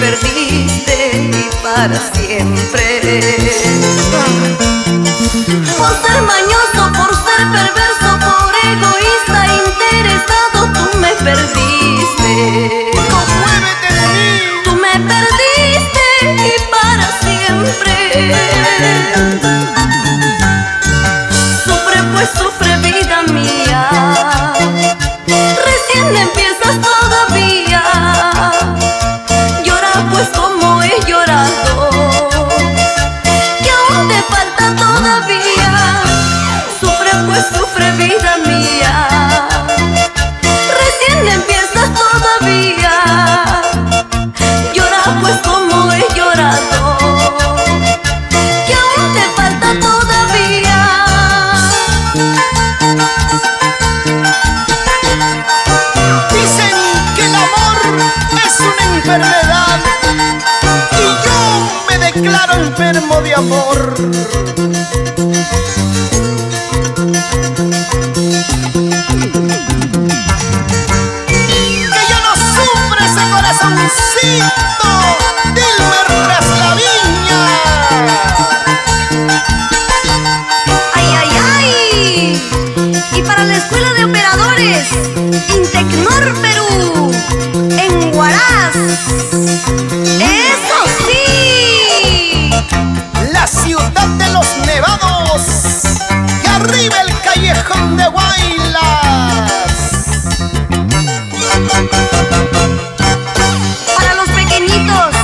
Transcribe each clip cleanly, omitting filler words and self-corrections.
perdiste y para siempre. Por ser mañoso, por ser perverso, por egoísta, interesado, tú me perdiste. ¡No muévete de mí! Tú me perdiste y para siempre. Sufre pues sufre vida mía, recién empiezas todavía. Llora pues como he llorado, que aún te falta todavía. Sufre pues sufre vida mía, recién empiezas todavía. Llora pues como he llorado, que aún te falta todavía. Dicen que el amor es una enfermedad y yo me declaro enfermo de amor. Que yo no sufra ese corazoncito, Dilmer Traslaviña. ¡Ay, ay, ay! Y para la Escuela de Operadores Intecnor Perú, en Huaraz. ¡Eso sí! La ciudad de los nevados y arriba el callejón de Huaylas. Para los pequeñitos,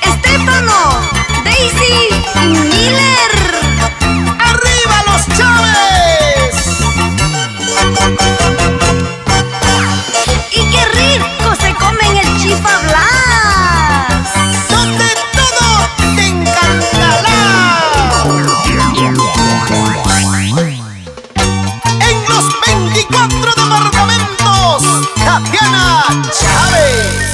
Estefano, Daisy y Miller. ¡Arriba los Chávez! ¡Y qué rico se comen el Chifa Blas! Donde todo te encantará. En los 24 departamentos, Tatiana Chávez.